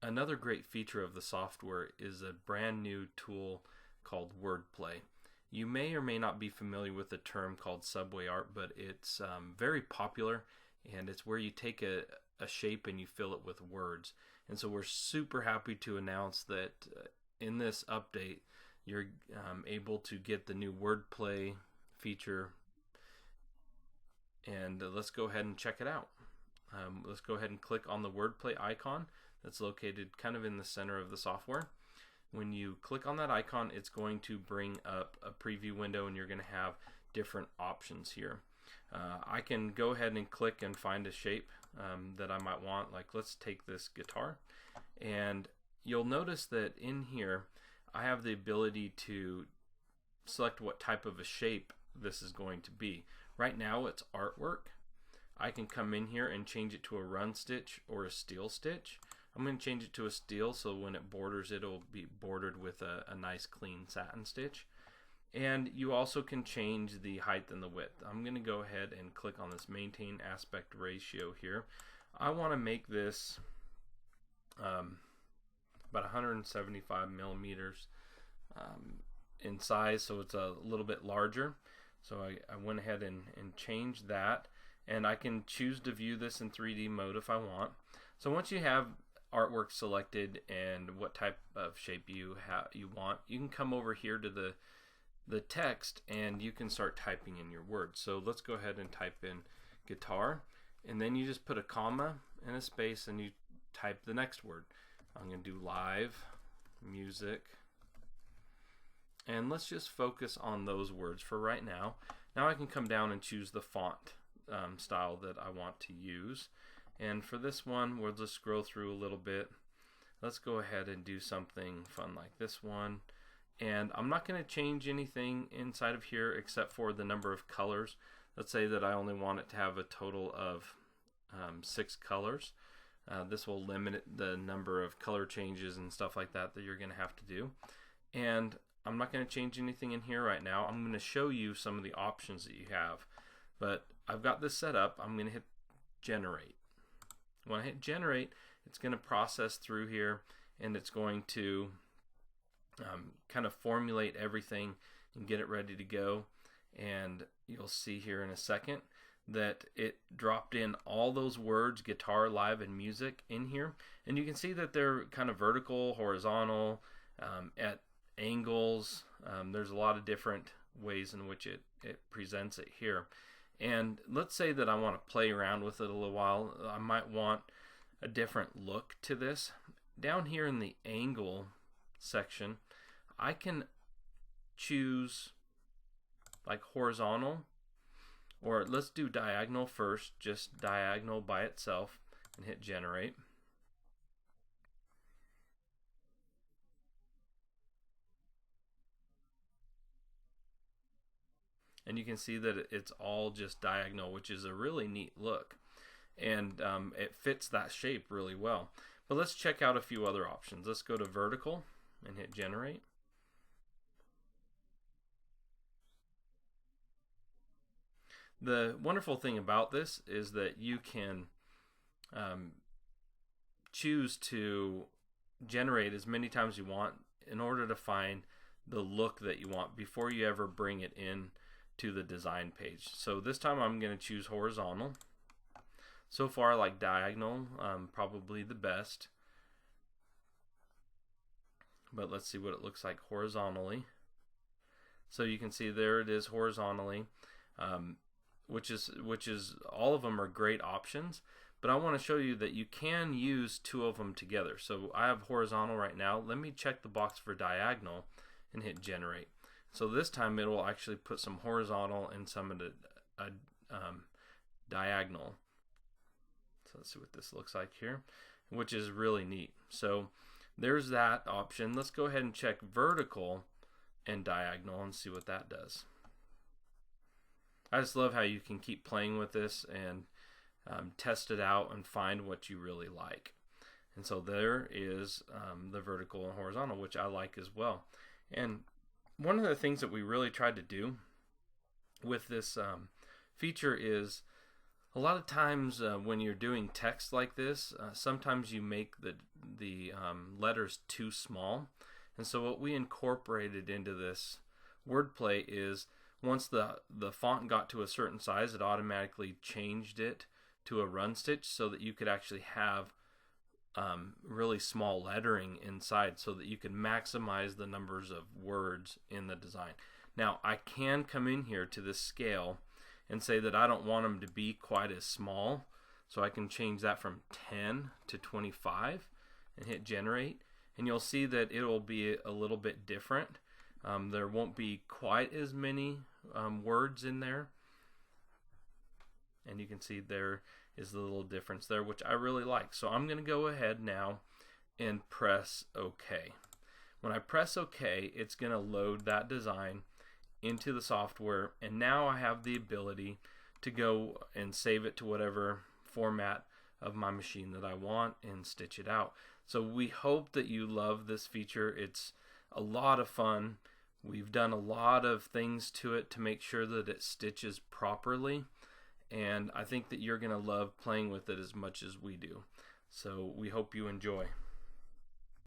another great feature of the software is a brand new tool called wordplay. You may or may not be familiar with a term called subway art, but it's very popular, and it's where you take a shape and you fill it with words. And so we're super happy to announce that in this update, you're able to get the new wordplay feature. And let's go ahead and check it out. Let's go ahead and click on the wordplay icon that's located kind of in the center of the software. When you click on that icon, it's going to bring up a preview window, and you're going to have different options here. I can go ahead and click and find a shape that I might want. Like, let's take this guitar, and you'll notice that in here I have the ability to select what type of a shape this is going to be. Right now it's artwork. I can come in here and change it to a run stitch or a steel stitch. I'm going to change it to a steel, so when it borders, it'll be bordered with a nice clean satin stitch. And you also can change the height and the width. I'm going to go ahead and click on this maintain aspect ratio here. I want to make this about 175 millimeters in size, so it's a little bit larger. So I went ahead and changed that, and I can choose to view this in 3D mode if I want. So once you have artwork selected and what type of shape you want, you can come over here to the text and you can start typing in your words. So let's go ahead and type in guitar, and then you just put a comma and a space and you type the next word. I'm going to do live music, and let's just focus on those words for right now. Now I can come down and choose the font style that I want to use. And for this one, we'll just scroll through a little bit. Let's go ahead and do something fun like this one. And I'm not going to change anything inside of here except for the number of colors. Let's say that I only want it to have a total of 6 colors. This will limit the number of color changes and stuff like that you're going to have to do. And I'm not going to change anything in here right now. I'm going to show you some of the options that you have. But I've got this set up. I'm going to hit generate. When I hit generate, it's going to process through here, and it's going to kind of formulate everything and get it ready to go. And you'll see here in a second that it dropped in all those words, guitar, live, and music in here. And you can see that they're kind of vertical, horizontal, at angles. There's a lot of different ways in which it presents it here. And let's say that I want to play around with it a little while. I might want a different look to this. Down here in the angle section, I can choose like horizontal, or let's do diagonal first, just diagonal by itself, and hit generate. And you can see that it's all just diagonal, which is a really neat look. And it fits that shape really well. But let's check out a few other options. Let's go to vertical and hit generate. The wonderful thing about this is that you can choose to generate as many times as you want in order to find the look that you want before you ever bring it in to the design page. So this time I'm going to choose horizontal. So far I like diagonal, probably the best. But let's see what it looks like horizontally. So you can see there it is horizontally, which is all of them are great options. But I want to show you that you can use 2 of them together. So I have horizontal right now. Let me check the box for diagonal and hit generate. So this time it will actually put some horizontal and some of the diagonal. So let's see what this looks like here, which is really neat. So there's that option. Let's go ahead and check vertical and diagonal and see what that does. I just love how you can keep playing with this and test it out and find what you really like. And so there is the vertical and horizontal, which I like as well. And one of the things that we really tried to do with this feature is A lot of times when you're doing text like this, sometimes you make the letters too small. And so what we incorporated into this wordplay is once the font got to a certain size, it automatically changed it to a run stitch so that you could actually have really small lettering inside so that you can maximize the numbers of words in the design. Now, I can come in here to this scale and say that I don't want them to be quite as small, so I can change that from 10 to 25 and hit generate, and you'll see that it will be a little bit different. There won't be quite as many words in there, and you can see there is the little difference there, which I really like. So I'm going to go ahead now and press OK. When I press OK, it's going to load that design into the software, and now I have the ability to go and save it to whatever format of my machine that I want and stitch it out. So we hope that you love this feature. It's a lot of fun. We've done a lot of things to it to make sure that it stitches properly, and I think that you're going to love playing with it as much as we do. So we hope you enjoy.